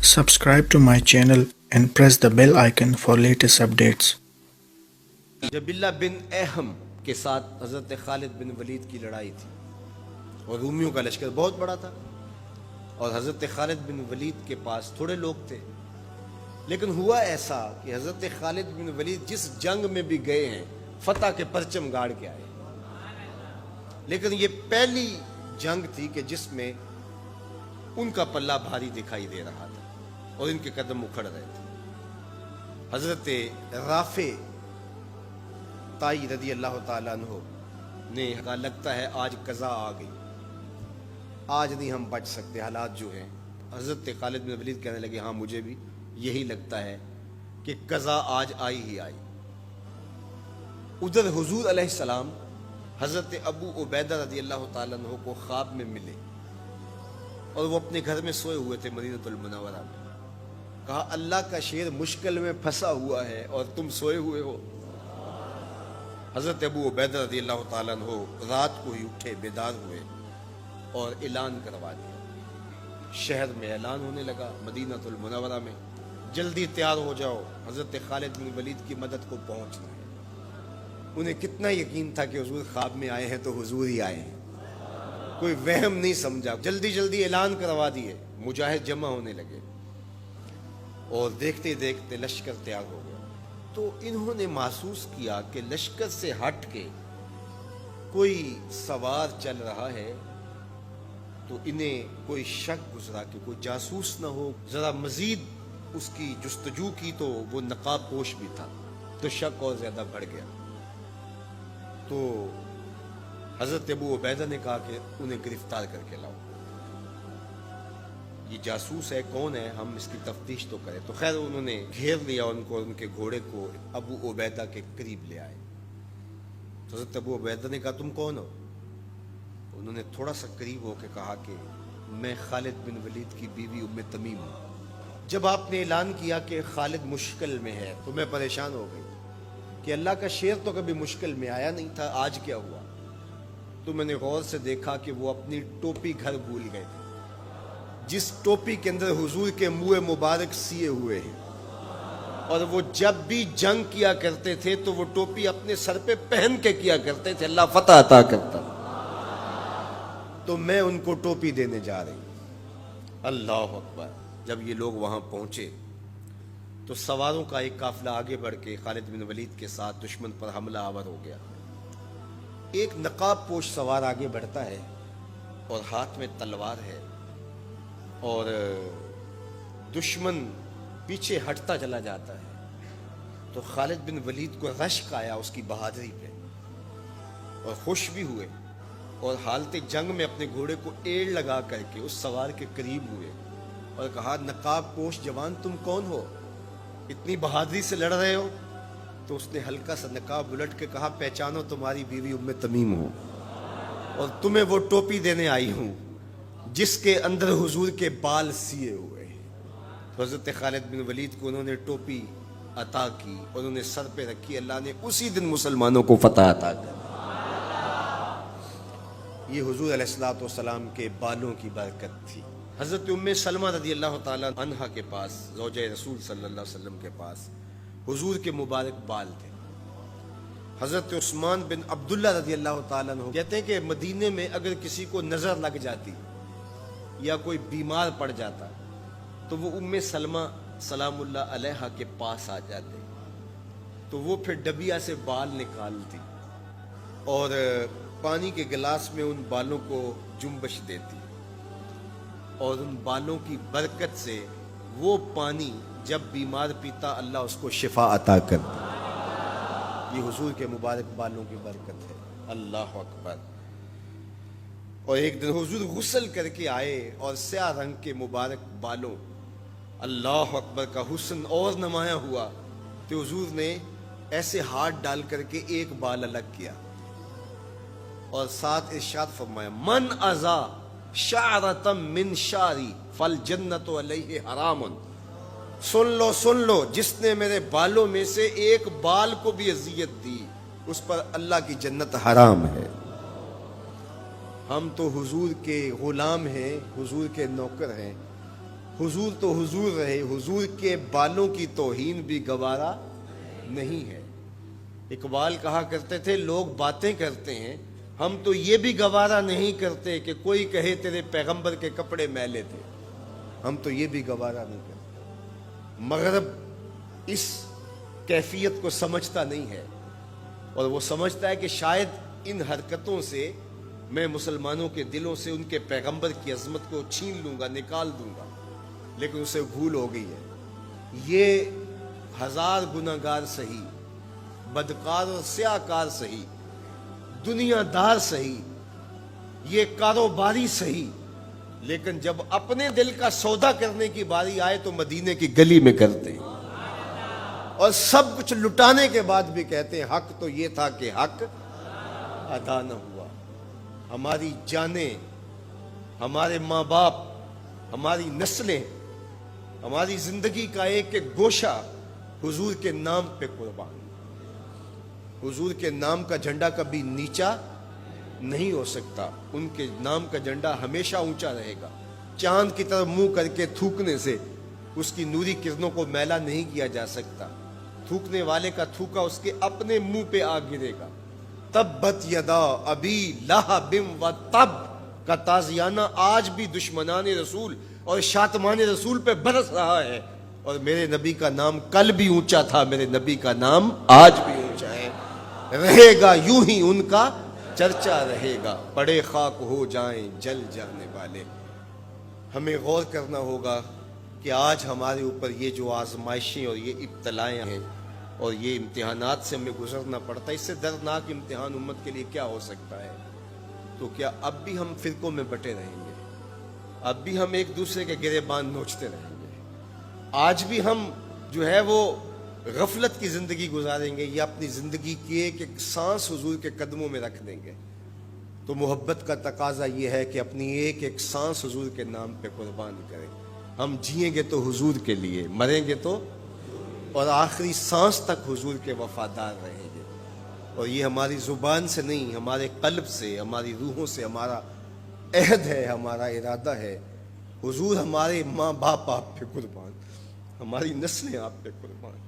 Subscribe to my channel and press the bell icon for latest updates. जबिल्ला बिन अहम के साथ हज़रत खालिद बिन वलीद की लड़ाई थी और रूमियों का लश्कर बहुत बड़ा था और हज़रत खालिद बिन वलीद के पास थोड़े लोग थे। लेकिन हुआ ऐसा कि हज़रत खालिद बिन वलीद जिस जंग में भी गए हैं फतह के परचम गाड़ के आए, लेकिन ये पहली जंग थी कि जिसमें उनका पल्ला भारी दिखाई दे रहा था और इनके कदम उखड़ रहे थे। हज़रत राफे ताई रदी अल्लाह ताला अन्हो ने कहा, लगता है आज कज़ा आ गई, आज नहीं हम बच सकते, हालात जो हैं। हज़रत खालिद बिन वलीद कहने लगे, हाँ मुझे भी यही लगता है कि कज़ा आज आई ही आई। उधर हुजूर अलैहिस्सलाम हज़रत अबू उबैदा रदी अल्लाह ताला अन्हो को ख्वाब में मिले और वो अपने घर में सोए हुए थे मदीनतुल मुनव्वरा में। कहा, अल्लाह का शेर मुश्किल में फंसा हुआ है और तुम सोए हुए हो। हज़रत अबू उबैदा रज़ी अल्लाह ताला अन्हु रात को ही उठे, बेदार हुए और ऐलान करवा दिया। शहर में ऐलान होने लगा, मदीनतुल मुनव्वरा में, जल्दी तैयार हो जाओ, हज़रत खालिद बिन वलीद की मदद को पहुंचना है। उन्हें कितना यकीन था कि हुजूर ख्वाब में आए हैं तो हुजूर ही आए हैं, कोई वहम नहीं समझा। जल्दी जल्दी ऐलान करवा दिए, मुजाहिद जमा होने लगे और देखते देखते लश्कर तैयार हो गया। तो इन्होंने महसूस किया कि लश्कर से हट के कोई सवार चल रहा है, तो इन्हें कोई शक गुजरा कि कोई जासूस ना हो। जरा मजीद उसकी जुस्तजू की तो वो नकाब पोश भी था, तो शक और ज्यादा बढ़ गया। तो हजरत अबू उबैदा ने कहा कि उन्हें गिरफ्तार करके लाओ, ये जासूस है, कौन है, हम इसकी तफ्तीश तो करें। तो खैर उन्होंने घेर लिया उनको, उनके घोड़े को अबू उबैदा के करीब ले आए। तो हज़रत अबू उबैदा ने कहा, तुम कौन हो? उन्होंने थोड़ा सा करीब होकर कहा कि मैं खालिद बिन वलीद की बीवी उम्मे तमीम हूँ। जब आपने ऐलान किया कि खालिद मुश्किल में है तो मैं परेशान हो गई कि अल्लाह का शेर तो कभी मुश्किल में आया नहीं था, आज क्या हुआ? तो मैंने गौर से देखा कि वो अपनी टोपी घर भूल गए थे, जिस टोपी के अंदर हुजूर के मुँह मुबारक सिए हुए हैं, और वो जब भी जंग किया करते थे तो वो टोपी अपने सर पे पहन के किया करते थे, अल्लाह फतह अता करता। तो मैं उनको टोपी देने जा रही। अल्लाह अकबर। जब ये लोग वहां पहुंचे तो सवारों का एक काफिला आगे बढ़ के खालिद बिन वलीद के साथ दुश्मन पर हमला आवर हो गया। एक नकाब पोश सवार आगे बढ़ता है और हाथ में तलवार है और दुश्मन पीछे हटता चला जाता है। तो खालिद बिन वलीद को रश्क आया उसकी बहादुरी पे और खुश भी हुए और हालते जंग में अपने घोड़े को एड़ लगा करके उस सवार के करीब हुए और कहा, नकाब पोश जवान तुम कौन हो, इतनी बहादुरी से लड़ रहे हो? तो उसने हल्का सा नकाब उलट के कहा, पहचानो, तुम्हारी बीवी उम्मे तमीम हो और तुम्हें वो टोपी देने आई हूं जिसके अंदर हुजूर के बाल सिए हुए हैं। तो हज़रत खालिद बिन वलीद को उन्होंने टोपी अता की और उन्हें सर पे रखी। अल्लाह ने उसी दिन मुसलमानों को फतह अता कर। ये हुजूर अलैहिस्सलातु वस्सलाम के बालों की बरकत थी। हज़रत उम्मे सलमा रज़ी अल्लाह ताला अन्हा के पास, ज़ौजे रसूल सल्लल्लाहु अलैहि वसल्लम के पास हुजूर के मुबारक बाल थे। हज़रत उस्मान बिन अब्दुल्ला रज़ी अल्लाह ताला अन्हु कहते हैं कि मदीने में अगर किसी को नज़र लग जाती या कोई बीमार पड़ जाता तो वो उम्मे सलमा सलामुल्लाह अलैहा के पास आ जाते, तो वो फिर डबिया से बाल निकालती और पानी के गिलास में उन बालों को जुम्बश देती और उन बालों की बरकत से वो पानी जब बीमार पीता अल्लाह उसको शिफा अता करता। ये हुजूर के मुबारक बालों की बरकत है। अल्लाह अकबर। और एक दिन हुजूर गुस्ल करके आए और स्याह रंग के मुबारक बालों, अल्लाह अकबर, का हुस्न और नुमाया हुआ। तो हुजूर ने ऐसे हाथ डाल करके एक बाल अलग किया और साथ इरशाद फरमाया, मन अज़ा शारतम मिन शारी फल जन्नतु अलैहि हरामुन। सुन लो, जिसने मेरे बालों में से एक बाल को भी अजियत दी उस पर अल्लाह की जन्नत हराम है। हम तो हुजूर के गुलाम हैं, हुजूर के नौकर हैं। حضور تو حضور رہے، حضور کے بالوں کی توہین بھی گوارا نہیں ہے۔ اقبال کہا کرتے تھے لوگ باتیں کرتے ہیں، ہم تو یہ بھی گوارا نہیں کرتے کہ کوئی کہے تیرے پیغمبر کے کپڑے میلے تھے، ہم تو یہ بھی گوارا نہیں کرتے۔ مغرب اس کیفیت کو سمجھتا نہیں ہے، اور وہ سمجھتا ہے کہ شاید ان حرکتوں سے میں مسلمانوں کے دلوں سے ان کے پیغمبر کی عظمت کو چھین لوں گا، نکال دوں گا، لیکن اسے بھول ہو گئی ہے۔ یہ ہزار گناہگار سہی، بدکار اور سیاہ کار سہی، دنیا دار سہی، یہ کاروباری سہی، لیکن جب اپنے دل کا سودا کرنے کی باری آئے تو مدینے کی گلی میں کرتے ہیں، اور سب کچھ لٹانے کے بعد بھی کہتے ہیں حق تو یہ تھا کہ حق ادا نہ ہوا۔ ہماری جانیں، ہمارے ماں باپ، ہماری نسلیں، ہماری زندگی کا ایک ایک گوشہ حضور کے نام پہ قربان۔ حضور کے نام کا جھنڈا کبھی نیچا نہیں ہو سکتا، ان کے نام کا جھنڈا ہمیشہ اونچا رہے گا۔ چاند کی طرف منہ کر کے تھوکنے سے اس کی نوری کرنوں کو میلا نہیں کیا جا سکتا، تھوکنے والے کا تھوکا اس کے اپنے منہ پہ آ گرے گا۔ تبت یدا ابی لہب و تب کا تازیانہ آج بھی دشمنان رسول اور شاتمان رسول پہ برس رہا ہے، اور میرے نبی کا نام کل بھی اونچا تھا، میرے نبی کا نام آج بھی اونچا ہے، رہے گا یوں ہی ان کا چرچا رہے گا، پڑے خاک ہو جائیں جل جانے والے۔ ہمیں غور کرنا ہوگا کہ آج ہمارے اوپر یہ جو آزمائشیں اور یہ ابتلائیں ہیں اور یہ امتحانات سے ہمیں گزرنا پڑتا ہے، اس سے دردناک امتحان امت کے لیے کیا ہو سکتا ہے؟ تو کیا اب بھی ہم فرقوں میں بٹے رہیں گے؟ اب بھی ہم ایک دوسرے کے گریبان نوچتے رہیں گے؟ آج بھی ہم جو ہے وہ غفلت کی زندگی گزاریں گے، یا اپنی زندگی کی ایک ایک سانس حضور کے قدموں میں رکھ دیں گے؟ تو محبت کا تقاضا یہ ہے کہ اپنی ایک ایک سانس حضور کے نام پہ قربان کریں۔ ہم جئیں گے تو حضور کے لیے، مریں گے تو، اور آخری سانس تک حضور کے وفادار رہیں گے۔ اور یہ ہماری زبان سے نہیں، ہمارے قلب سے، ہماری روحوں سے ہمارا عہد ہے، ہمارا ارادہ ہے۔ حضور ہمارے ماں باپ آپ پہ قربان، ہماری نسلیں آپ پہ قربان۔